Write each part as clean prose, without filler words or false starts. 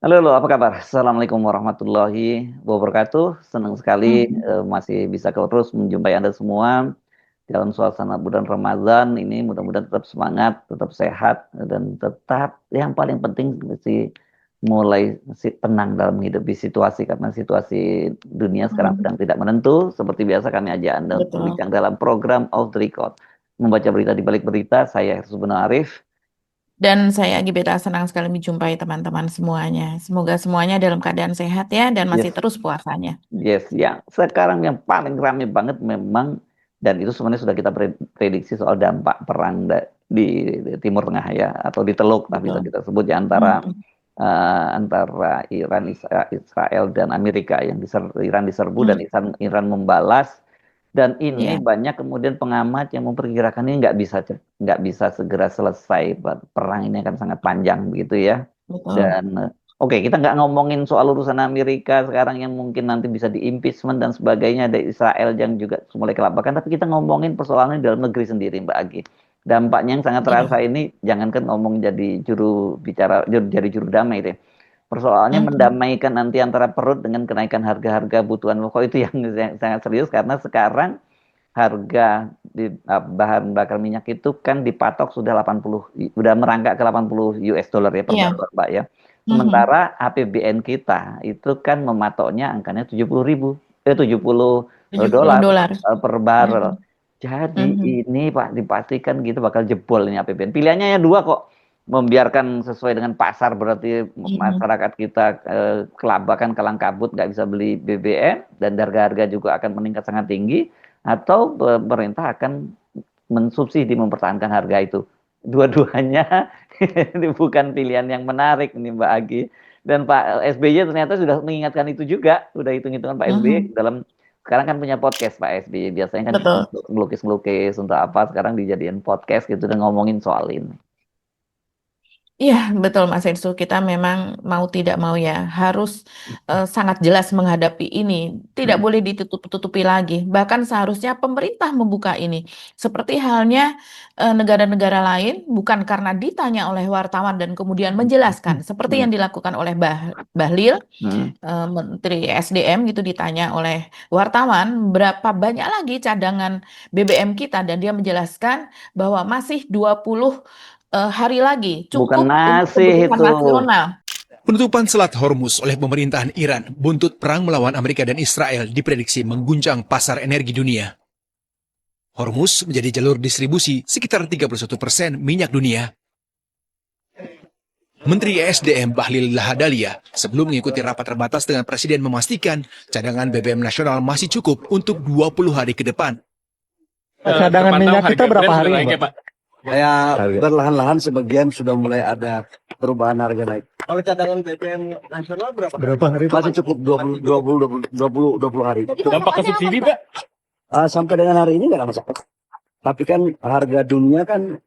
Halo, halo, apa kabar? Assalamualaikum warahmatullahi wabarakatuh. Senang sekali Mhm. masih bisa terus menjumpai Anda semua dalam suasana bulan Ramadan ini. Mudah-mudahan tetap semangat, tetap sehat, dan tetap yang paling penting mesti mulai tenang dalam menghadapi situasi karena situasi dunia sekarang Mhm. sedang tidak menentu. Seperti biasa kami ajak Anda untuk Betul. berbincang dalam program Off the Record. Membaca berita di balik berita, saya Hersubun Arif. Dan saya Gibeta senang sekali menjumpai teman-teman semuanya. Semoga semuanya dalam keadaan sehat ya dan masih Yes. terus puasanya. Yes, yang sekarang yang paling ramai banget memang dan itu sebenarnya sudah kita prediksi soal dampak perang di Timur Tengah ya atau di Teluk lah bisa Betul. kita sebut ya Mhm. antara Iran, Israel dan Amerika yang Iran diserbu dan Mhm. Iran membalas dan ini Ya, banyak kemudian pengamat yang memperkirakan ini nggak bisa segera selesai perang ini akan sangat panjang begitu ya betul. dan oke, kita nggak ngomongin soal urusan Amerika sekarang yang mungkin nanti bisa diimpeachment dan sebagainya, ada Israel yang juga mulai kelabakan, tapi kita ngomongin persoalannya di dalam negeri sendiri, Mbak Agi. Dampaknya yang sangat Ya. terasa ini, jangankan ngomong jadi juru bicara, jadi juru damai deh. Persoalannya Mhm. mendamaikan nanti antara perut dengan kenaikan harga-harga kebutuhan pokok itu yang sangat serius karena sekarang harga bahan bakar minyak itu kan dipatok sudah 80, udah merangkak ke 80 US dollar ya per Iya. barrel, Pak ya. Mhm. Sementara APBN kita itu kan mematoknya angkanya 70.000, 70 dolar $70. per barrel. Mhm. Jadi Mhm. ini Pak dipastikan gitu bakal jebol ini APBN. Pilihannya ya dua kok. Membiarkan sesuai dengan pasar berarti Mhm. masyarakat kita kelabakan kalang kabut nggak bisa beli BBM dan harga-harga juga akan meningkat sangat tinggi atau pemerintah akan mensubsidi mempertahankan harga itu. Dua-duanya ini bukan pilihan yang menarik nih Mbak Agi. Dan Pak SBY ternyata sudah mengingatkan itu juga, sudah hitung-hitungan Pak SBY Mhm. dalam sekarang kan punya podcast Pak SBY. Biasanya kan Betul. untuk ngelukis-ngelukis untuk apa, sekarang dijadiin podcast gitu dan ngomongin soal ini. Iya, betul Mas Ensu. Kita memang mau tidak mau ya harus sangat jelas menghadapi ini. Tidak Hmm. boleh ditutup-tutupi lagi. Bahkan seharusnya pemerintah membuka ini. Seperti halnya negara-negara lain, bukan karena ditanya oleh wartawan dan kemudian menjelaskan. Seperti Hmm. yang dilakukan oleh Bahlil, Hmm. Menteri SDM gitu ditanya oleh wartawan, berapa banyak lagi cadangan BBM kita. Dan dia menjelaskan bahwa masih 20 hari lagi Bukan cukup untuk nasi kebutuhan itu. nasional. Penutupan Selat Hormuz oleh pemerintahan Iran buntut perang melawan Amerika dan Israel diprediksi mengguncang pasar energi dunia. Hormuz menjadi jalur distribusi sekitar 31% minyak dunia. Menteri ESDM Bahlil Lahadalia sebelum mengikuti rapat terbatas dengan Presiden memastikan cadangan BBM nasional masih cukup untuk 20 hari ke depan. Cadangan minyak kita berapa hari, Pak? Ya, perlahan-lahan sebagian sudah mulai ada perubahan harga naik. Kalau cadangan BBM nasional berapa? Berapa hari, Pak? Masih cukup 20 hari. Dampak ke subsidi, Pak? Sampai dengan hari ini nggak ada masalah. Tapi kan harga dunia kan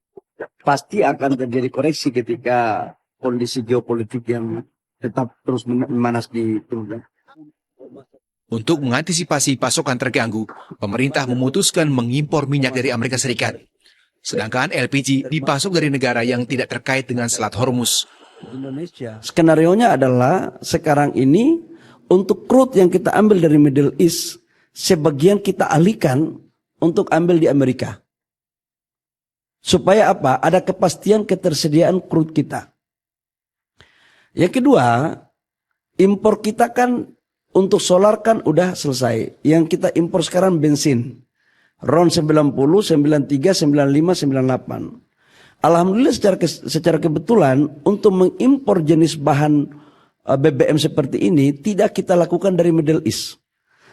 pasti akan terjadi koreksi ketika kondisi geopolitik yang tetap terus memanas di dunia. Untuk mengantisipasi pasokan terganggu, pemerintah memutuskan mengimpor minyak dari Amerika Serikat. Sedangkan LPG dipasok dari negara yang tidak terkait dengan Selat Hormuz. Indonesia. Skenarionya adalah sekarang ini untuk crude yang kita ambil dari Middle East, sebagian kita alihkan untuk ambil di Amerika. Supaya apa? Ada kepastian ketersediaan crude kita. Yang kedua, impor kita kan untuk solar kan udah selesai. Yang kita impor sekarang bensin. RON 90, 93, 95, 98. Alhamdulillah secara kebetulan untuk mengimpor jenis bahan BBM seperti ini tidak kita lakukan dari Middle East.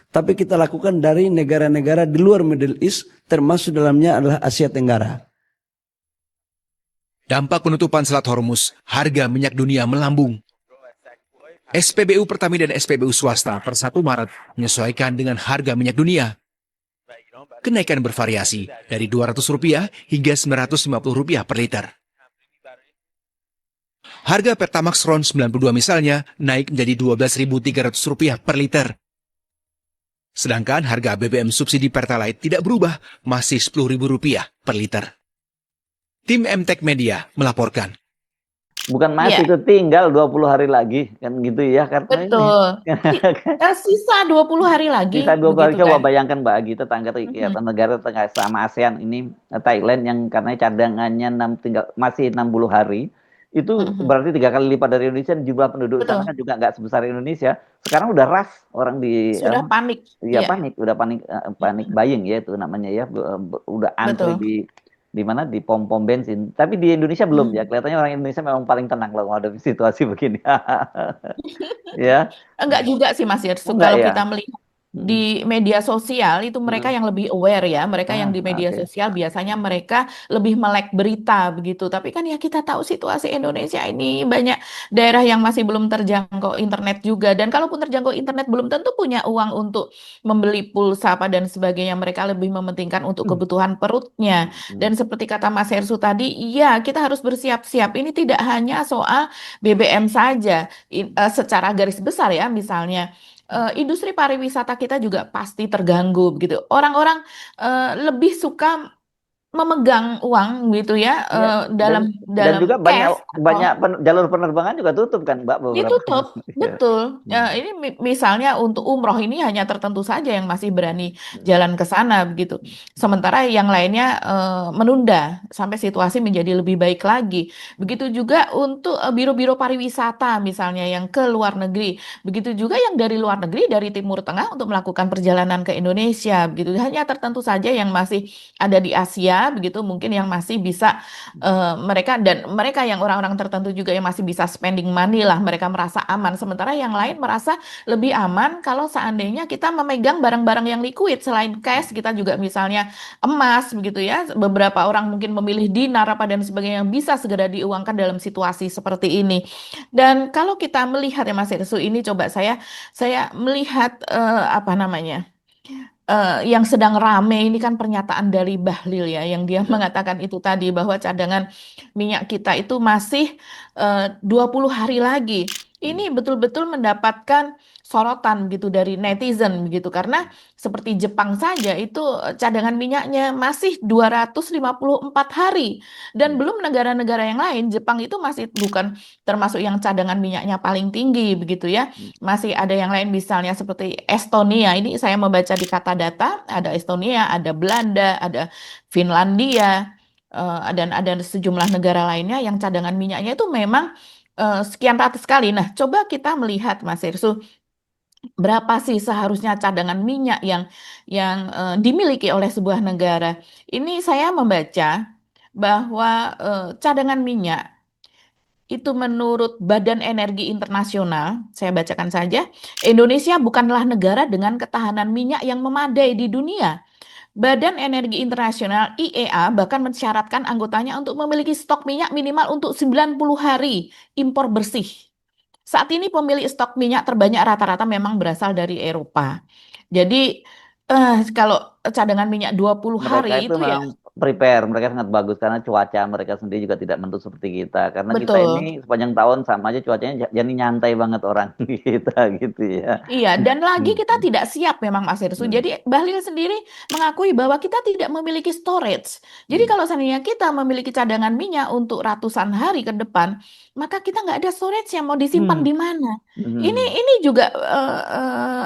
Tapi kita lakukan dari negara-negara di luar Middle East, termasuk dalamnya adalah Asia Tenggara. Dampak penutupan Selat Hormuz, harga minyak dunia melambung. SPBU Pertamina dan SPBU swasta per 1 Maret menyesuaikan dengan harga minyak dunia. Kenaikan bervariasi dari Rp200 hingga Rp950 per liter. Harga Pertamax RON 92 misalnya naik menjadi Rp12.300 per liter. Sedangkan harga BBM subsidi Pertalite tidak berubah, masih Rp10.000 per liter. Tim MTech Media melaporkan. bukan mati, Iya, itu tinggal 20 hari lagi kan gitu ya, karena ini betul. Sisa 20 hari lagi, sisa 20 hari. begitu Coba kan? bayangkan Mbak Agi, tetangga Mhm. negara tetangga sama ASEAN ini, Thailand yang karena cadangannya masih 60 hari, itu Mhm. berarti 3 kali lipat dari Indonesia. Jumlah penduduk sana Betul, kan juga nggak sebesar Indonesia. Sekarang udah rush orang di sudah panik. ya Iya, panik, udah panik buying ya itu namanya ya, udah antri betul. di mana di pom-pom bensin. Tapi di Indonesia belum ya. Hmm. Kelihatannya orang Indonesia memang paling tenang loh menghadapi situasi begini. Ya, Enggak juga sih Mas oh Yersu, enggak kalau ya. kita melihat Mm-mm. di media sosial itu mereka Mm-mm. yang lebih aware ya, mereka yang di media Oke. sosial biasanya mereka lebih melek berita begitu. Tapi kan ya kita tahu situasi Indonesia ini banyak daerah yang masih belum terjangkau internet juga, dan kalaupun terjangkau internet belum tentu punya uang untuk membeli pulsa apa dan sebagainya. Mereka lebih mementingkan untuk kebutuhan perutnya. Mm-mm. Dan seperti kata Mas Hersu tadi, iya kita harus bersiap-siap. Ini tidak hanya soal BBM saja. Secara garis besar ya, misalnya industri pariwisata kita juga pasti terganggu begitu. Orang-orang lebih suka memegang uang gitu ya, Ya, dalam dan dalam juga banyak cash banyak atau jalur penerbangan juga tutup kan Mbak beberapa. ditutup, Ya. betul. Hmm. Ini misalnya untuk umroh ini hanya tertentu saja yang masih berani Hmm. jalan ke sana begitu. Sementara yang lainnya menunda sampai situasi menjadi lebih baik lagi. Begitu juga untuk biro-biro pariwisata misalnya yang ke luar negeri. Begitu juga yang dari luar negeri, dari Timur Tengah untuk melakukan perjalanan ke Indonesia begitu. Hanya tertentu saja yang masih ada di Asia begitu, mungkin yang masih bisa mereka yang orang-orang tertentu juga yang masih bisa spending money lah, mereka merasa aman. Sementara yang lain merasa lebih aman kalau seandainya kita memegang barang-barang yang liquid selain cash, kita juga misalnya emas begitu ya. Beberapa orang mungkin memilih dinar apa dan sebagainya yang bisa segera diuangkan dalam situasi seperti ini. Dan kalau kita melihat ya Mas Irsu, ini coba saya melihat apa namanya? Yang sedang rame ini kan pernyataan dari Bahlil ya, yang dia Ya. mengatakan itu tadi bahwa cadangan minyak kita itu masih 20 hari lagi. Hmm. Ini betul-betul mendapatkan sorotan gitu dari netizen begitu, karena seperti Jepang saja itu cadangan minyaknya masih 254 hari, dan Hmm. belum negara-negara yang lain. Jepang itu masih bukan termasuk yang cadangan minyaknya paling tinggi begitu ya. Hmm. Masih ada yang lain misalnya seperti Estonia. Ini saya membaca di kata data, ada Estonia, ada Belanda, ada Finlandia, dan ada sejumlah negara lainnya yang cadangan minyaknya itu memang sekian ratus kali. Nah, coba kita melihat Mas Irsu, berapa sih seharusnya cadangan minyak yang dimiliki oleh sebuah negara? Ini saya membaca bahwa cadangan minyak itu menurut Badan Energi Internasional, saya bacakan saja, Indonesia bukanlah negara dengan ketahanan minyak yang memadai di dunia. Badan Energi Internasional IEA bahkan mensyaratkan anggotanya untuk memiliki stok minyak minimal untuk 90 hari impor bersih. Saat ini pemilik stok minyak terbanyak rata-rata memang berasal dari Eropa. Jadi kalau cadangan minyak 20 Mereka hari itu itu ya memang prepare, mereka sangat bagus karena cuaca mereka sendiri juga tidak menentu seperti kita. Karena kita betul. ini sepanjang tahun sama aja cuacanya jadi nyantai banget orang kita gitu ya. Iya, dan lagi Hmm. kita tidak siap memang Mas Irsu. Hmm. Jadi Bahlil sendiri mengakui bahwa kita tidak memiliki storage. Jadi Hmm. kalau seandainya kita memiliki cadangan minyak untuk ratusan hari ke depan, maka kita nggak ada storage yang mau disimpan Hmm. di mana. Ini Hmm. ini juga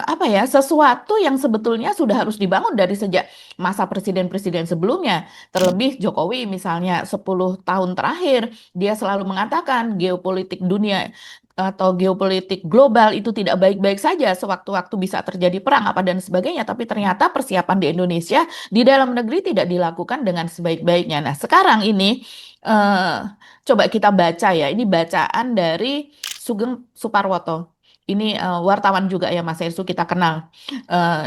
apa ya, sesuatu yang sebetulnya sudah harus dibangun dari sejak masa presiden-presiden sebelumnya. Terlebih Jokowi misalnya 10 tahun terakhir, dia selalu mengatakan geopolitik dunia atau geopolitik global itu tidak baik-baik saja, sewaktu-waktu bisa terjadi perang apa dan sebagainya, tapi ternyata persiapan di Indonesia di dalam negeri tidak dilakukan dengan sebaik-baiknya. Nah, sekarang ini eh, coba kita baca ya, ini bacaan dari Sugeng Suparwoto. Ini wartawan juga ya Mas Hersu, kita kenal.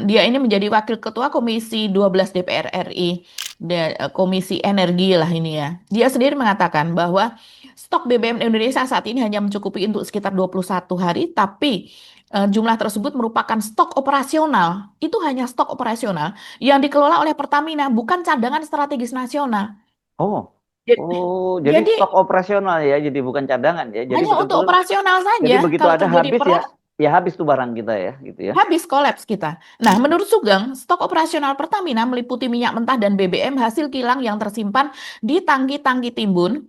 Dia ini menjadi Wakil Ketua Komisi 12 DPR RI, Komisi Energi lah ini ya. Dia sendiri mengatakan bahwa stok BBM Indonesia saat ini hanya mencukupi untuk sekitar 21 hari, tapi jumlah tersebut merupakan stok operasional. Itu hanya stok operasional yang dikelola oleh Pertamina, bukan cadangan strategis nasional. Oh, Jadi, oh, jadi jadi stok operasional ya, jadi bukan cadangan ya. Jadi hanya untuk betul-betul, operasional jadi saja. begitu Kalau ada terjadi habis ya, perang, ya habis tuh barang kita ya, gitu ya. habis kolaps kita. Nah, Hmm. menurut Sugeng, stok operasional Pertamina meliputi minyak mentah dan BBM hasil kilang yang tersimpan di tangki-tangki timbun,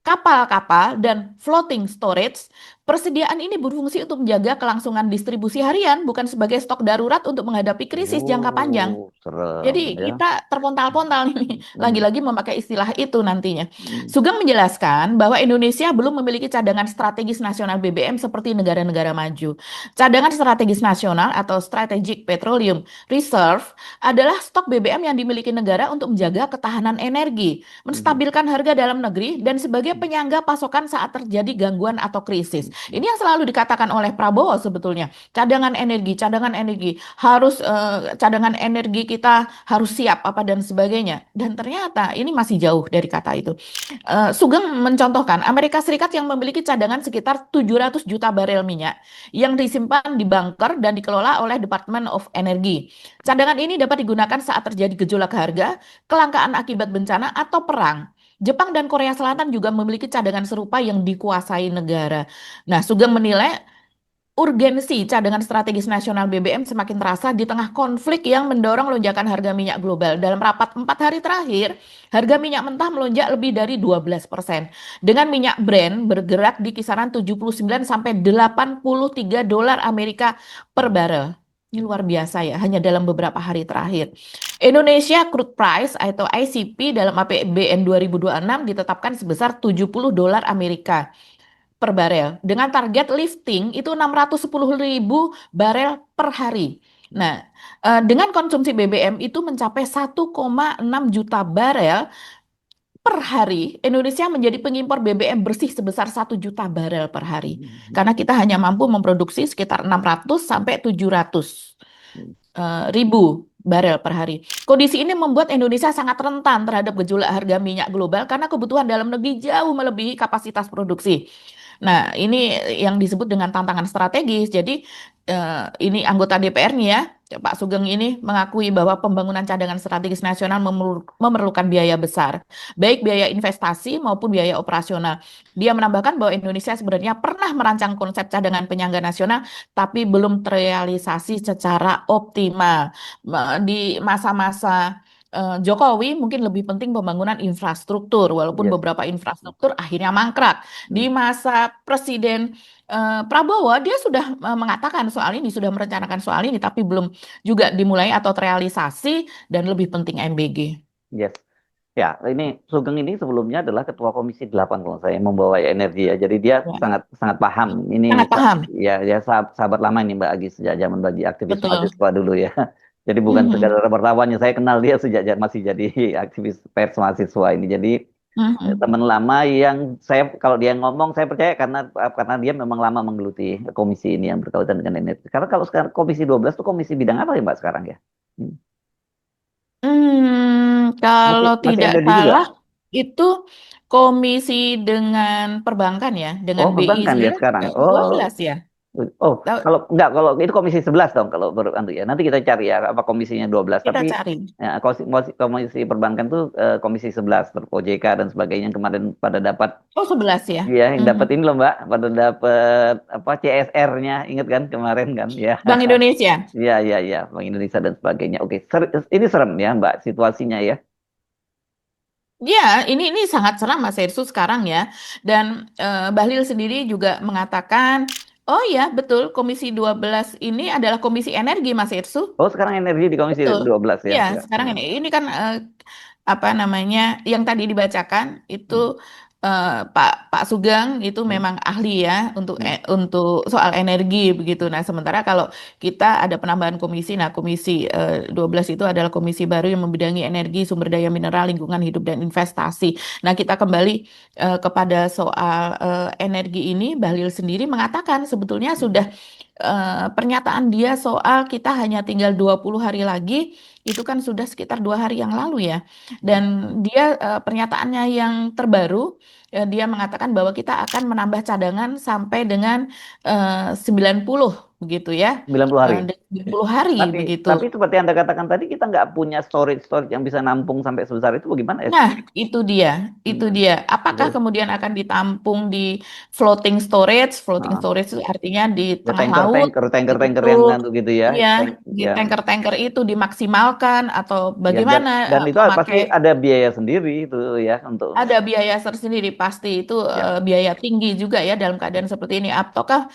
kapal-kapal dan floating storage, persediaan ini berfungsi untuk menjaga kelangsungan distribusi harian, bukan sebagai stok darurat untuk menghadapi krisis jangka panjang. Serem Jadi ya. kita terpontal-pontal nih, lagi-lagi memakai istilah itu nantinya. Hmm. Sugeng menjelaskan bahwa Indonesia belum memiliki cadangan strategis nasional BBM seperti negara-negara maju. Cadangan strategis nasional atau Strategic Petroleum Reserve adalah stok BBM yang dimiliki negara untuk menjaga ketahanan energi, menstabilkan harga dalam negeri, dan sebagai penyangga pasokan saat terjadi gangguan atau krisis. Ini yang selalu dikatakan oleh Prabowo sebetulnya. Cadangan energi harus cadangan energi kita harus siap apa dan sebagainya. Dan ternyata ini masih jauh dari kata itu. Sugeng mencontohkan Amerika Serikat yang memiliki cadangan sekitar 700 juta barel minyak yang disimpan di bunker dan dikelola oleh Department of Energy. Cadangan ini dapat digunakan saat terjadi gejolak harga, kelangkaan akibat bencana, atau perang. Jepang dan Korea Selatan juga memiliki cadangan serupa yang dikuasai negara. Nah, Sugeng menilai urgensi cadangan strategis nasional BBM semakin terasa di tengah konflik yang mendorong lonjakan harga minyak global. Dalam rapat 4 hari terakhir, harga minyak mentah melonjak lebih dari 12%. Dengan minyak Brent bergerak di kisaran 79 sampai 83 dolar Amerika per barel. Ini luar biasa ya, hanya dalam beberapa hari terakhir. Indonesia Crude Price atau ICP dalam APBN 2026 ditetapkan sebesar 70 dolar Amerika per barel. Dengan target lifting itu 610.000 barel per hari. Nah, dengan konsumsi BBM itu mencapai 1,6 juta barel per hari, Indonesia menjadi pengimpor BBM bersih sebesar 1 juta barel per hari. Karena kita hanya mampu memproduksi sekitar 600 sampai 700 ribu barel per hari. Kondisi ini membuat Indonesia sangat rentan terhadap gejolak harga minyak global karena kebutuhan dalam negeri jauh melebihi kapasitas produksi. Nah, ini yang disebut dengan tantangan strategis. Jadi, ini anggota DPR nih ya, Pak Sugeng ini mengakui bahwa pembangunan cadangan strategis nasional memerlukan biaya besar, baik biaya investasi maupun biaya operasional. Dia menambahkan bahwa Indonesia sebenarnya pernah merancang konsep cadangan penyangga nasional, tapi belum terrealisasi secara optimal. Di masa-masa Jokowi mungkin lebih penting pembangunan infrastruktur, walaupun Yes. beberapa infrastruktur akhirnya mangkrak. Di masa Presiden Prabowo, dia sudah mengatakan soal ini, sudah merencanakan soal ini, tapi belum juga dimulai atau terrealisasi, dan lebih penting MBG. Yes. Ya, ini Sugeng ini sebelumnya adalah Ketua Komisi 8 kalau saya membawa energi ya. Jadi dia Ya. sangat paham. Ini Sangat paham. ya sahabat lama ini Mbak Agi sejak zaman bagi aktivis Betul. mahasiswa dulu ya. Jadi bukan Mhm. sekadar wartawannya, saya kenal dia sejak masih jadi aktivis pers mahasiswa ini. Jadi Mhm. teman lama yang saya kalau dia ngomong saya percaya karena dia memang lama menggeluti komisi ini yang berkaitan dengan energi. Karena kalau sekarang komisi 12 itu komisi bidang apa ya Mbak sekarang ya? Kalau Masih tidak energi juga? salah itu komisi dengan perbankan ya, dengan Oh, BI perbankan ya sekarang. 12 ya. Tahu- Kalau itu komisi 11 dong kalau ya. Nanti kita cari ya apa komisinya 12. Kita Tapi cari. ya, komisi perbankan tuh komisi 11 OJK dan sebagainya yang kemarin pada dapat Oh, 11 ya. ya yang Mhm. dapat ini loh Mbak, pada dapat apa CSR-nya ingat kan kemarin kan ya. Bank Indonesia. Iya, Bank Indonesia dan sebagainya. Oke, ini serem ya Mbak situasinya ya. Ya, ini sangat seram Mas Hersu sekarang ya. Dan Bahlil sendiri juga mengatakan, oh ya betul, Komisi 12 ini adalah Komisi Energi Mas Hersu. Oh, sekarang energi di komisi Betul. 12 ya. Ya, Ya. sekarang ini kan apa namanya yang tadi dibacakan itu Pak Sugeng itu memang ahli ya untuk soal energi begitu. Nah, sementara kalau kita ada penambahan komisi, nah komisi 12 itu adalah komisi baru yang membidangi energi, sumber daya mineral, lingkungan hidup dan investasi. Nah, kita kembali kepada soal energi ini, Bahlil sendiri mengatakan sebetulnya sudah pernyataan dia soal kita hanya tinggal 20 hari lagi itu kan sudah sekitar 2 hari yang lalu ya. Dan dia pernyataannya yang terbaru dia mengatakan bahwa kita akan menambah cadangan sampai dengan 90 begitu ya. 90 hari. 10 hari begitu. Tapi seperti Anda katakan tadi, kita nggak punya storage yang bisa nampung sampai sebesar itu, bagaimana ya? Nah, itu dia, itu Hmm. dia. Apakah Terus, kemudian akan ditampung di floating storage? Floating ah, storage itu artinya di ya tengah laut tanker itu, yang nganu gitu ya, ya, di ya. tanker-tanker itu dimaksimalkan atau Ya, bagaimana dan itu pasti memakai ada biaya sendiri itu ya untuk ada biaya tersendiri pasti itu ya. biaya tinggi juga ya dalam keadaan seperti ini. Ataukah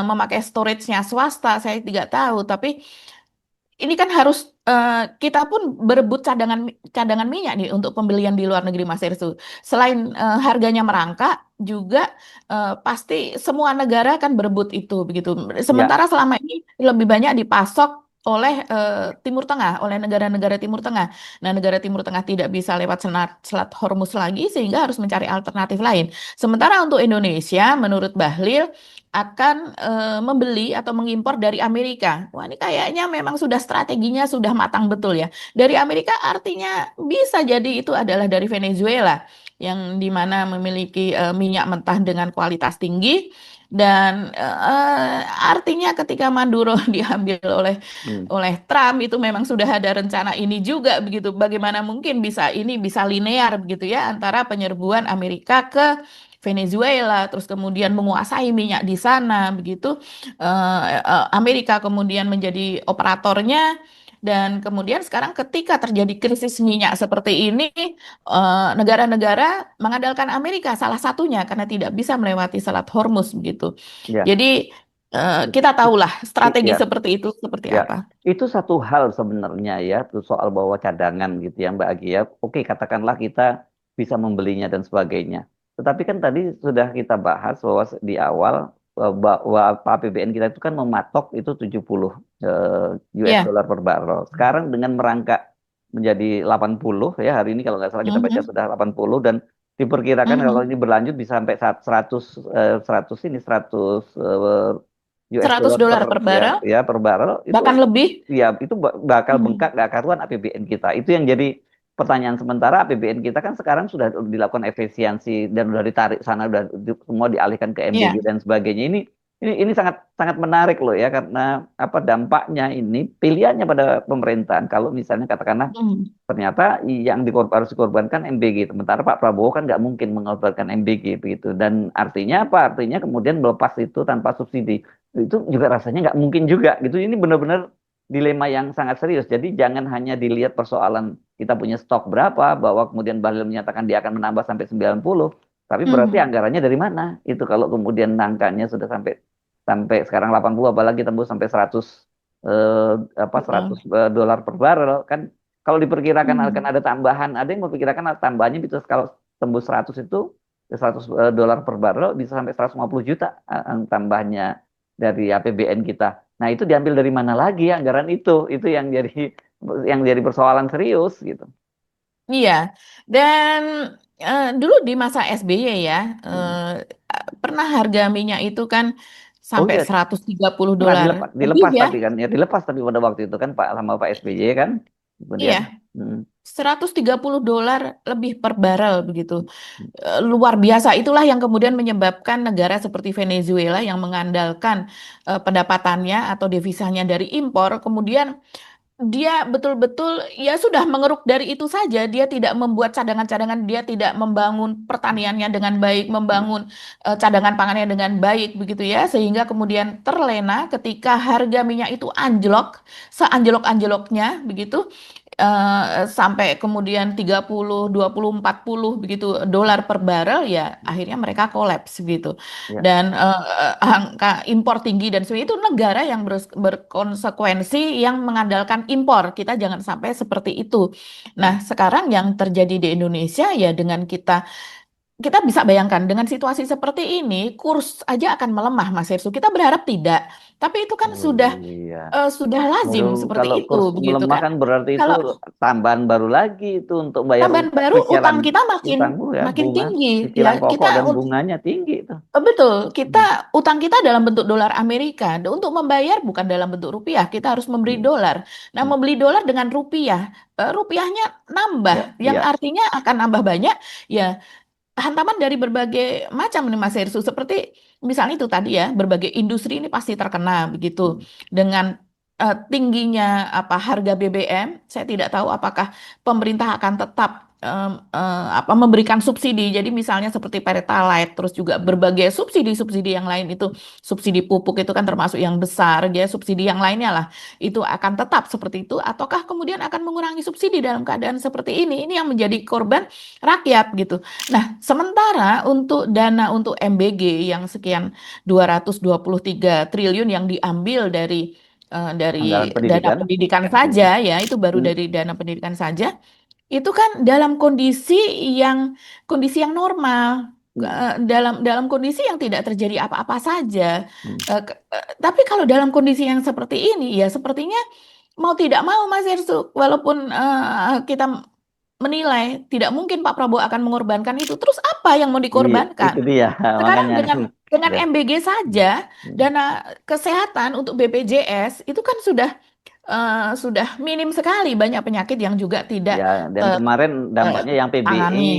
memakai storage-nya swasta? Saya tidak tahu, tapi ini kan harus kita pun berebut cadangan cadangan minyak nih untuk pembelian di luar negeri Mas Ersu. Selain harganya merangkak, juga pasti semua negara kan berebut itu begitu. Ya, Sementara selama ini lebih banyak dipasok oleh Timur Tengah, oleh negara-negara Timur Tengah. Nah, negara Timur Tengah tidak bisa lewat Selat Hormuz lagi sehingga harus mencari alternatif lain. Sementara untuk Indonesia, menurut Bahlil akan membeli atau mengimpor dari Amerika. Wah, ini kayaknya memang sudah strateginya sudah matang betul ya. Dari Amerika artinya bisa jadi itu adalah dari Venezuela yang dimana memiliki minyak mentah dengan kualitas tinggi dan artinya ketika Maduro diambil oleh hmm, oleh Trump itu memang sudah ada rencana ini juga begitu. Bagaimana mungkin bisa ini bisa linear begitu ya antara penyerbuan Amerika ke Venezuela, terus kemudian menguasai minyak di sana, begitu. Amerika kemudian menjadi operatornya, dan kemudian sekarang ketika terjadi krisis minyak seperti ini, negara-negara mengandalkan Amerika salah satunya karena tidak bisa melewati Selat Hormuz, begitu. ya. Jadi kita tahulah strategi Ya, seperti itu seperti ya. apa. Itu satu hal sebenarnya ya, tuh soal bawa cadangan gitu ya Mbak Agi ya. Oke, katakanlah kita bisa membelinya dan sebagainya. Tetapi kan tadi sudah kita bahas bahwa di awal bahwa APBN kita itu kan mematok itu 70 US Ya. dollar per barrel. Sekarang dengan merangkak menjadi 80 ya, hari ini kalau nggak salah kita baca Mhm. sudah 80, dan diperkirakan kalau Mhm. ini berlanjut bisa sampai 100 100 US 100 dollar dolar per barrel, per barrel itu, bahkan lebih. ya itu bakal bengkak Mhm. gak karuan APBN kita. Itu yang jadi pertanyaan. Sementara APBN kita kan sekarang sudah dilakukan efisiensi dan sudah ditarik sana, sudah semua dialihkan ke MBG Iya. dan sebagainya. Ini sangat sangat menarik loh ya, karena apa dampaknya ini, pilihannya pada pemerintahan kalau misalnya katakanlah Mhm. ternyata yang harus dikorbankan MBG. Sementara Pak Prabowo kan nggak mungkin mengorbankan MBG begitu. Dan artinya apa? Artinya kemudian melepas itu tanpa subsidi. Itu juga rasanya nggak mungkin juga gitu. Ini benar-benar dilema yang sangat serius. Jadi jangan hanya dilihat persoalan kita punya stok berapa, bahwa kemudian Bahlil menyatakan dia akan menambah sampai 90. Tapi berarti Mhm. anggarannya dari mana? Itu kalau kemudian angkanya sudah sampai sampai sekarang 80, apalagi tembus sampai 100 100 Betul. dolar per barrel kan. Kalau diperkirakan akan Mhm. ada tambahan, ada yang memperkirakan tambahannya bisa kalau tembus 100 itu 100 dolar per barrel bisa sampai 150 juta tambahnya dari APBN kita. Nah, itu diambil dari mana lagi ya anggaran itu? Itu yang jadi persoalan serius gitu. Iya, dan dulu di masa SBY ya, Hmm. pernah harga minyak itu kan Oh sampai iya, 130 nah, dolar dilepas, lebih dilepas ya. tapi kan ya dilepas tapi pada waktu itu kan Pak sama Pak SBY kan kemudian. Iya, Hmm. 130 dolar lebih per barrel begitu. Luar biasa. Itulah yang kemudian menyebabkan negara seperti Venezuela yang mengandalkan pendapatannya atau devisanya dari impor, kemudian dia betul-betul ya sudah mengeruk dari itu saja. Dia tidak membuat cadangan-cadangan, dia tidak membangun pertaniannya dengan baik, membangun cadangan pangannya dengan baik begitu ya, sehingga kemudian terlena ketika harga minyak itu anjlok, seanjlok-anjloknya begitu. Sampai kemudian 30, 20, 40 begitu dolar per barrel ya akhirnya mereka kolaps gitu. Ya. Dan angka impor tinggi dan sebagainya itu negara yang berkonsekuensi yang mengandalkan impor. Kita jangan sampai seperti itu. Nah, sekarang yang terjadi di Indonesia ya dengan kita bisa bayangkan dengan situasi seperti ini, kurs aja akan melemah, Mas Hersu. Kita berharap tidak, tapi itu kan Oh iya. sudah lazim seperti Kalau itu, kurs begitu melemah kan? kan berarti itu Kalau tambahan baru lagi itu untuk bayar tambahan baru, cicilan utang kita makin utangmu ya, makin bunga, tinggi, ya. cicilan pokok dan bunganya tinggi itu. Betul, Hmm. utang kita dalam bentuk dolar Amerika. Untuk membayar bukan dalam bentuk rupiah, kita harus memberi Hmm. dolar. Nah, Hmm. membeli dolar dengan rupiah, rupiahnya nambah, Ya, yang ya. artinya akan nambah banyak. Ya, hantaman dari berbagai macam nih Mas Hersu, seperti misalnya itu tadi ya, berbagai industri ini pasti terkena begitu Hmm. dengan tingginya harga BBM, saya tidak tahu apakah pemerintah akan tetap memberikan subsidi. Jadi misalnya seperti Pertalite, terus juga berbagai subsidi-subsidi yang lain itu, subsidi pupuk itu kan termasuk yang besar, dia subsidi yang lainnya lah, itu akan tetap seperti itu, ataukah kemudian akan mengurangi subsidi dalam keadaan seperti ini? Ini yang menjadi korban rakyat gitu. Nah, sementara untuk dana untuk MBG yang sekian 223 triliun yang diambil dari Anggaran dana pendidikan. pendidikan saja ya, itu baru Hmm. dari dana pendidikan saja, itu kan dalam kondisi yang normal, dalam kondisi yang tidak terjadi apa-apa saja. Hmm. Tapi kalau dalam kondisi yang seperti ini, ya sepertinya mau tidak mau Mas Hersuk, walaupun kita menilai tidak mungkin Pak Prabowo akan mengorbankan itu, terus apa yang mau Iya, itu dikorbankan? dia Sekarang makanya. dengan Ya. MBG saja, Hmm. dana kesehatan untuk BPJS itu kan sudah minim sekali, banyak penyakit yang juga tidak Ya, dan kemarin dampaknya yang PBI tertangani.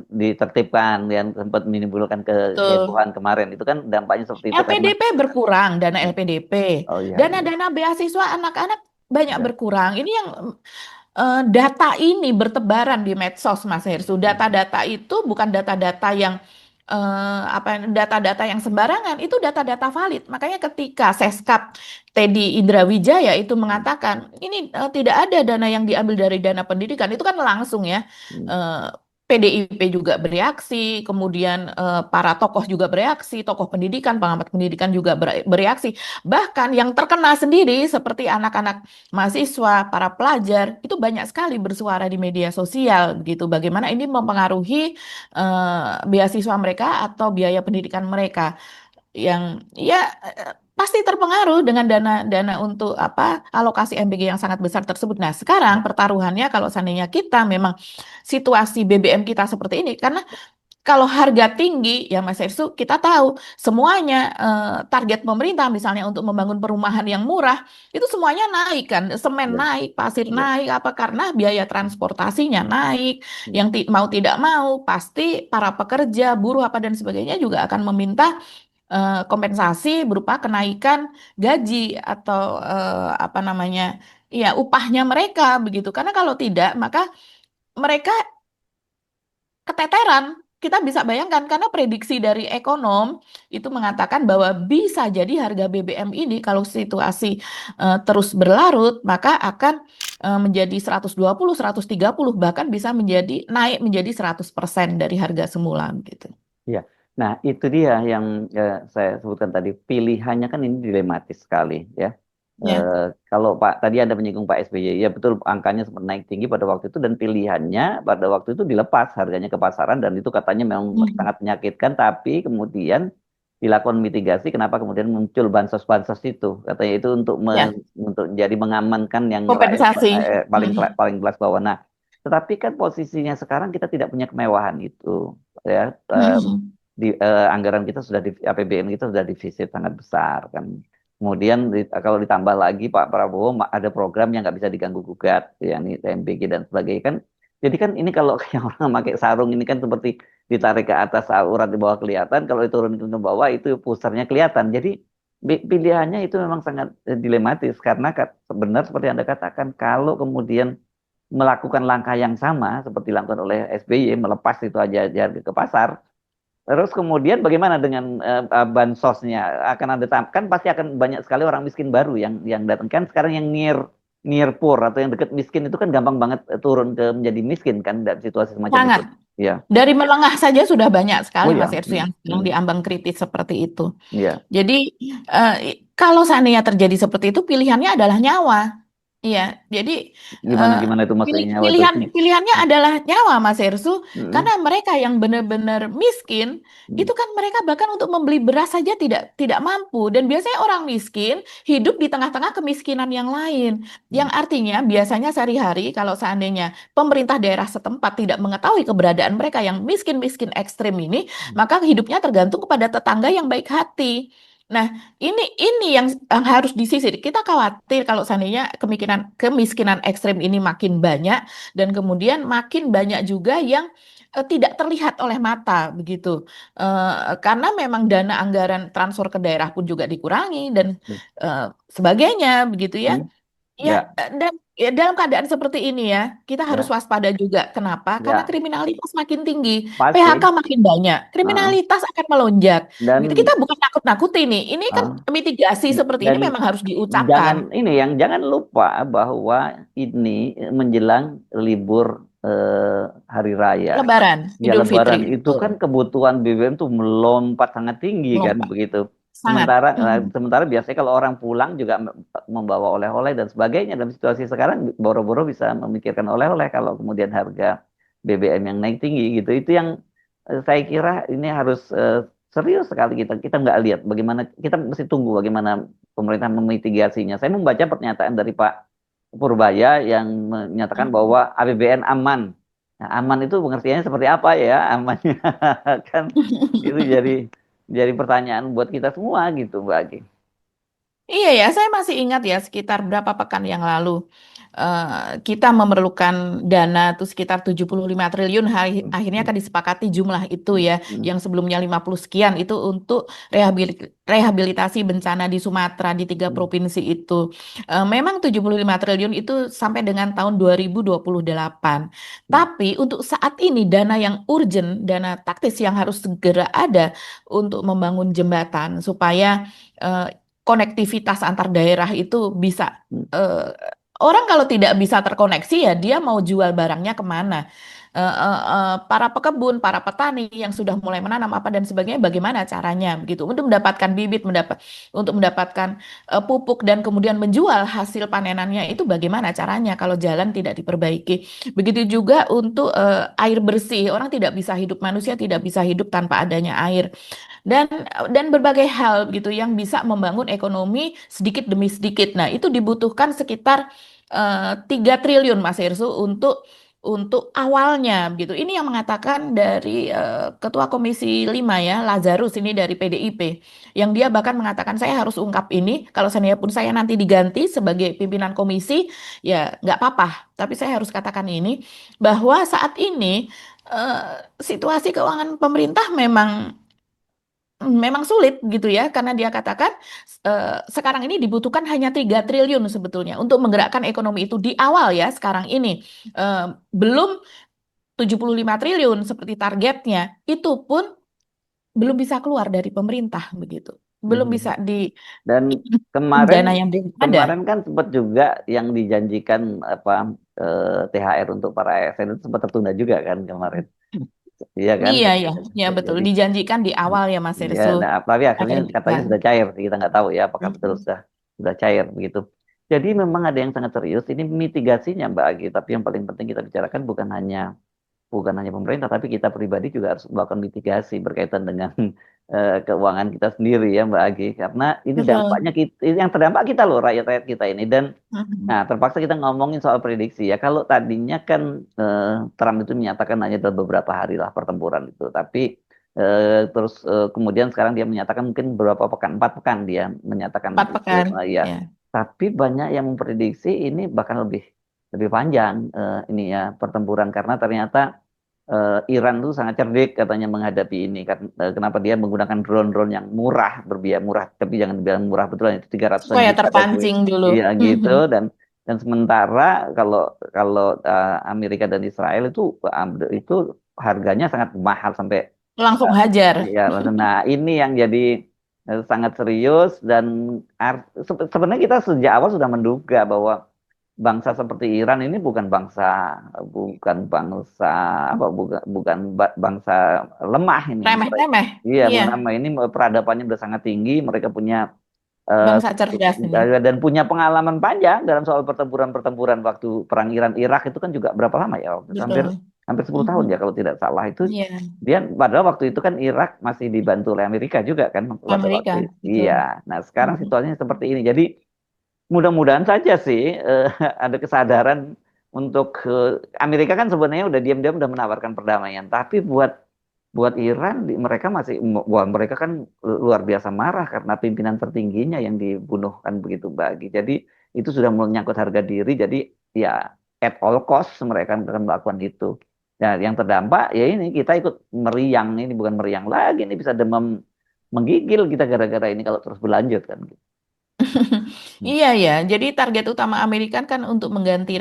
ditertibkan yang sempat menimbulkan Betul. kehebohan kemarin itu kan dampaknya seperti itu karena LPDP berkurang, dana LPDP, oh iya iya dana-dana beasiswa anak-anak banyak ya. berkurang. Ini yang data ini bertebaran di medsos, Mas Hersu. Data-data itu bukan data-data yang data-data yang sembarangan, itu data-data valid. Makanya ketika Seskap Teddy Indrawijaya itu mengatakan ini tidak ada dana yang diambil dari dana pendidikan, itu kan langsung ya. eh, PDIP juga bereaksi, kemudian para tokoh juga bereaksi, tokoh pendidikan, pengamat pendidikan juga bereaksi. Bahkan yang terkena sendiri seperti anak-anak mahasiswa, para pelajar, itu banyak sekali bersuara di media sosial begitu. Bagaimana ini mempengaruhi beasiswa mereka atau biaya pendidikan mereka yang ya pasti terpengaruh dengan dana untuk alokasi MBG yang sangat besar tersebut. Nah, sekarang pertaruhannya kalau seandainya kita memang situasi BBM kita seperti ini, karena kalau harga tinggi, ya Mas Ersu, kita tahu semuanya target pemerintah misalnya untuk membangun perumahan yang murah, itu semuanya naik kan, semen Ya, naik, pasir ya. naik, karena biaya transportasinya naik, Hmm. yang mau tidak mau, pasti para pekerja, buruh apa dan sebagainya juga akan meminta kompensasi berupa kenaikan gaji atau upahnya mereka begitu. Karena kalau tidak, maka mereka keteteran. Kita bisa bayangkan karena prediksi dari ekonom itu mengatakan bahwa bisa jadi harga BBM ini kalau situasi terus berlarut maka akan menjadi 120, 130 bahkan bisa naik menjadi 100% dari harga semula gitu. Ya. Nah, itu dia yang saya sebutkan tadi. Pilihannya kan ini dilematis sekali ya. Ya. Kalau tadi Anda menyinggung Pak SBY, ya betul angkanya sempat naik tinggi pada waktu itu dan pilihannya pada waktu itu dilepas harganya ke pasaran dan itu katanya memang sangat menyakitkan tapi kemudian dilakukan mitigasi kenapa kemudian muncul bansos-bansos itu katanya itu untuk Ya. untuk jadi mengamankan yang Kompensasi. paling kelas bawah. Nah, tetapi kan posisinya sekarang kita tidak punya kemewahan itu ya. Di anggaran kita sudah di APBN kita sudah defisit sangat besar kan. Kemudian kalau ditambah lagi Pak Prabowo ada program yang nggak bisa diganggu gugat, yakni TMBG dan sebagainya kan. Jadi kan ini kalau yang orang pakai sarung ini kan seperti ditarik ke atas urat di bawah kelihatan, kalau diturunkan ke bawah itu pusarnya kelihatan. Jadi pilihannya itu memang sangat dilematis karena benar seperti Anda katakan kalau kemudian melakukan langkah yang sama seperti dilakukan oleh SBY melepas itu aja harga ke pasar. Terus kemudian bagaimana dengan bansosnya? Akan ada kan pasti akan banyak sekali orang miskin baru yang datang kan sekarang yang near poor atau yang dekat miskin itu kan gampang banget turun ke menjadi miskin kan dalam situasi semacam itu. Sangat. Ya. Dari menengah saja sudah banyak sekali Oh ya. Mas Ersu yang sedang diambang kritis seperti itu. Iya. Jadi kalau seandainya terjadi seperti itu pilihannya adalah nyawa. Iya, jadi Gimana itu maksudnya nyawa itu? pilihannya adalah nyawa Mas Ersu, karena mereka yang benar-benar miskin itu kan mereka bahkan untuk membeli beras saja tidak mampu dan biasanya orang miskin hidup di tengah-tengah kemiskinan yang lain, yang artinya biasanya sehari-hari kalau seandainya pemerintah daerah setempat tidak mengetahui keberadaan mereka yang miskin-miskin ekstrim ini, maka hidupnya tergantung kepada tetangga yang baik hati. Nah, ini yang harus disisir. Kita khawatir kalau seandainya kemiskinan ekstrim ini makin banyak dan kemudian makin banyak juga yang tidak terlihat oleh mata begitu. Karena memang dana anggaran transfer ke daerah pun juga dikurangi dan sebagainya begitu ya. Hmm, Ya, ya, dan ya, dalam keadaan seperti ini ya, kita harus ya, waspada juga. Kenapa? Karena ya, kriminalitas makin tinggi, PHK pasti. makin banyak, Heeh. kriminalitas akan melonjak. Gitu. Dan Kita bukan nakut-nakuti nih. Ini kan mitigasi seperti ini dan memang harus jangan diucapkan. ini yang jangan lupa bahwa ini menjelang libur hari raya. Lebaran, Ya Idul Fitri, Lebaran itu betul. kan kebutuhan BBM tuh melompat sangat tinggi kan Melompat begitu. sangat. Sementara biasanya kalau orang pulang juga membawa oleh-oleh dan sebagainya dalam situasi sekarang boro-boro bisa memikirkan oleh-oleh kalau kemudian harga BBM yang naik tinggi gitu. Itu yang saya kira ini harus serius sekali kita nggak lihat bagaimana kita mesti tunggu bagaimana pemerintah memitigasinya. Saya membaca pernyataan dari Pak Purbaya yang menyatakan bahwa APBN aman. Nah, aman itu pengertiannya seperti apa ya amannya kan itu jadi pertanyaan buat kita semua gitu Mbak Agi. Iya ya, saya masih ingat ya sekitar berapa pekan yang lalu kita memerlukan dana tuh sekitar 75 triliun akhirnya kan disepakati jumlah itu ya Hmm, yang sebelumnya 50 sekian itu untuk rehabilitasi bencana di Sumatera di 3 provinsi itu. Memang 75 triliun itu sampai dengan tahun 2028. hmm, Tapi untuk saat ini dana yang urgent, dana taktis yang harus segera ada untuk membangun jembatan supaya eh, konektivitas antar daerah itu bisa hmm. orang kalau tidak bisa terkoneksi ya dia mau jual barangnya kemana. Para pekebun, para petani yang sudah mulai menanam apa dan sebagainya bagaimana caranya begitu untuk mendapatkan bibit, untuk mendapatkan pupuk dan kemudian menjual hasil panenannya itu bagaimana caranya kalau jalan tidak diperbaiki. Begitu juga untuk air bersih. Orang tidak bisa hidup, manusia tidak bisa hidup tanpa adanya air dan berbagai hal gitu yang bisa membangun ekonomi sedikit demi sedikit. Nah, itu dibutuhkan sekitar 3 triliun Mas Hersу untuk awalnya gitu. Ini yang mengatakan dari Ketua Komisi 5 ya, Lazarus ini dari PDIP. Yang dia bahkan mengatakan saya harus ungkap ini, kalau seandainya pun saya nanti diganti sebagai pimpinan komisi, ya nggak apa-apa. Tapi saya harus katakan ini, bahwa saat ini situasi keuangan pemerintah memang sulit gitu ya, karena dia katakan sekarang ini dibutuhkan hanya 3 triliun sebetulnya untuk menggerakkan ekonomi itu di awal ya sekarang ini. Belum 75 triliun seperti targetnya, itu pun belum bisa keluar dari pemerintah begitu. Belum bisa Mhm. di Dan dana kemarin yang belum ada. kemarin kan sempat juga yang dijanjikan apa THR untuk para ASN itu sempat tertunda juga kan kemarin. Iya kan? Iya, ya, ya betul. Jadi Dijanjikan di awal ya Mas ya, Ersu. nah, tapi akhirnya katanya Dijanjikan. sudah cair. Kita nggak tahu ya apakah betul Mm-mm. sudah cair begitu. Jadi memang ada yang sangat serius. Ini mitigasinya Mbak Agi. Tapi yang paling penting kita bicarakan bukan hanya pemerintah, tapi kita pribadi juga harus melakukan mitigasi berkaitan dengan keuangan kita sendiri ya Mbak Agi. Karena ini Betul. dampaknya kita, yang terdampak kita loh rakyat-rakyat kita ini. Dan Mm-mm. nah terpaksa kita ngomongin soal prediksi ya. Kalau tadinya kan Trump itu menyatakan hanya dalam beberapa hari lah pertempuran itu. Tapi terus kemudian sekarang dia menyatakan mungkin beberapa pekan, 4 pekan dia menyatakan 4 pekan. itu. Ya. Ya. Tapi banyak yang memprediksi ini bahkan lebih lebih panjang ini ya pertempuran karena ternyata Iran itu sangat cerdik katanya menghadapi ini. Kenapa dia menggunakan drone-drone yang murah, berbiaya murah, tapi jangan dibilang murah betulan itu 300-an Supaya juta kayak gue. terpancing dulu. Iya gitu Mhm. dan sementara kalau kalau Amerika dan Israel itu harganya sangat mahal sampai Langsung hajar. ya. Nah, ini yang jadi sangat serius dan sebenarnya kita sejak awal sudah menduga bahwa bangsa seperti Iran ini bukan bangsa apa bukan bangsa lemah ini. Remeh-temeh. Iya, Iya, nama ini peradabannya sudah sangat tinggi, mereka punya eh, bangsa cerdas ini. dan punya pengalaman panjang dalam soal pertempuran-pertempuran waktu perang Iran-Irak itu kan juga berapa lama ya? Hampir Betul. hampir 10 tahun ya Mhm. kalau tidak salah itu Iya, dia padahal waktu itu kan Irak masih dibantu oleh Amerika juga kan pada waktu Amerika, itu. Iya. betul. Nah, sekarang Mhm. situasinya seperti ini. Jadi mudah-mudahan saja sih ada kesadaran untuk Amerika kan sebenarnya udah diam-diam udah menawarkan perdamaian, tapi buat buat Iran mereka masih wah mereka kan luar biasa marah karena pimpinan tertingginya yang dibunuh kan begitu bagi. Jadi itu sudah menyangkut harga diri. Jadi ya at all cost mereka akan melakukan itu. Ya, yang terdampak ya ini kita ikut meriang, ini bukan meriang lagi, ini bisa demam menggigil kita gara-gara ini kalau terus berlanjut kan. Iya ya, jadi target utama Amerika kan untuk mengganti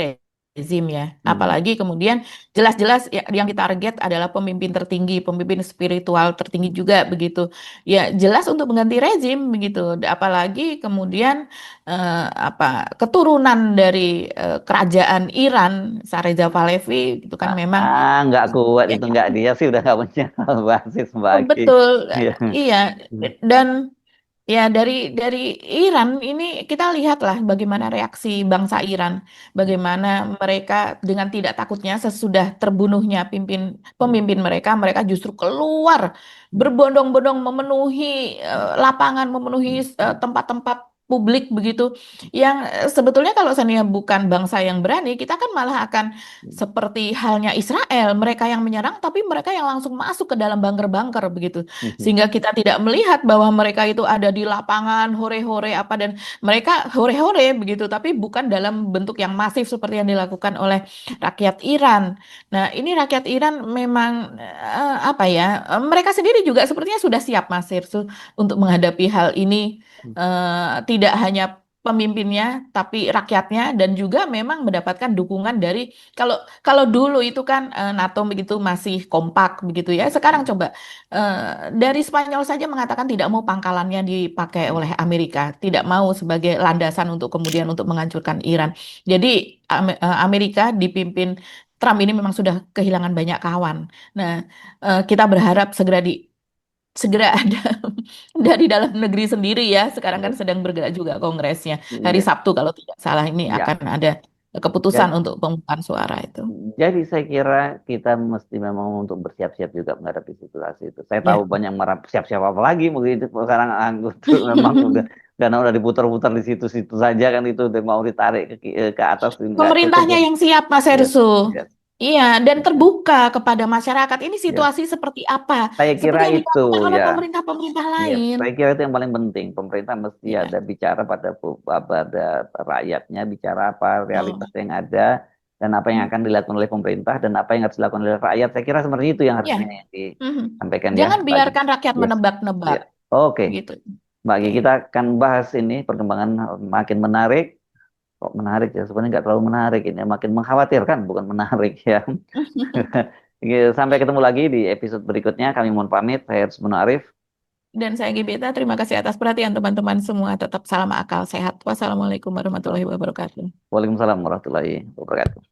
rezim ya. Hmm. Apalagi kemudian jelas-jelas yang ditarget adalah pemimpin tertinggi, pemimpin spiritual tertinggi juga begitu. Ya jelas untuk mengganti rezim begitu. Apalagi kemudian apa keturunan dari kerajaan Iran, Reza Pahlavi itu kan memang Nggak kuat ya, itu, nggak, dia sih udah nggak punya basis bagi. betul. Iya. Iya, dan ya dari Iran ini kita lihatlah bagaimana reaksi bangsa Iran, bagaimana mereka dengan tidak takutnya sesudah terbunuhnya pemimpin mereka, mereka justru keluar berbondong-bondong memenuhi lapangan, memenuhi tempat-tempat publik begitu, yang sebetulnya kalau seandainya bukan bangsa yang berani, kita kan malah akan seperti halnya Israel, mereka yang menyerang, tapi mereka yang langsung masuk ke dalam bunker-bunker begitu. Sehingga kita tidak melihat bahwa mereka itu ada di lapangan hore-hore apa dan mereka hore-hore begitu, tapi bukan dalam bentuk yang masif seperti yang dilakukan oleh rakyat Iran. Nah, ini rakyat Iran memang apa ya? Mereka sendiri juga sepertinya sudah siap, Mas Hirsu, untuk menghadapi hal ini. Tidak hanya pemimpinnya, tapi rakyatnya dan juga memang mendapatkan dukungan dari kalau kalau dulu itu kan NATO begitu masih kompak begitu ya. Sekarang coba dari Spanyol saja mengatakan tidak mau pangkalannya dipakai oleh Amerika, tidak mau sebagai landasan untuk kemudian untuk menghancurkan Iran. Jadi Amerika dipimpin Trump ini memang sudah kehilangan banyak kawan. Nah, kita berharap segera ada dari dalam negeri sendiri ya. Sekarang kan sedang bergerak juga Kongresnya. Hari Iya. Sabtu kalau tidak salah ini Iya. akan ada keputusan Jadi, untuk pemungutan suara itu. jadi saya kira kita mesti memang untuk bersiap-siap juga menghadapi situasi itu. Saya tahu Ya. banyak marah, siap-siap apa lagi begitu sekarang anggota memang udah karena udah diputar-putar di situ-situ saja kan, itu udah mau ditarik ke atas nggak Pemerintahnya cukup. yang siap, Mas Yes, Hersu. yes, Iya, dan yes, terbuka kepada masyarakat. Ini yes. situasi seperti apa? Saya kira Seperti yang itu dilakukan oleh ya. pemerintah-pemerintah Iya, lain. saya kira itu yang paling penting. Pemerintah mesti Iya, ada bicara pada rakyatnya, bicara apa realitas betul. yang ada dan apa yang akan dilakukan oleh pemerintah dan apa yang harus dilakukan oleh rakyat. Saya kira seperti itu yang Ya. harusnya Mhm. disampaikan ya Jangan bagi. biarkan rakyat Yes. menebak-nebak, Ya. Oke, gitu. Mbak Gi, Oke. kita akan bahas ini perkembangan makin menarik. Kok menarik ya? Sebenarnya nggak terlalu menarik ini, makin mengkhawatirkan, bukan menarik ya. Sampai ketemu lagi di episode berikutnya. Kami mohon pamit. Saya Harus Arif. Dan saya Gibeta, terima kasih atas perhatian teman-teman semua. Tetap salam akal sehat. Wassalamualaikum warahmatullahi wabarakatuh. Waalaikumsalam warahmatullahi wabarakatuh.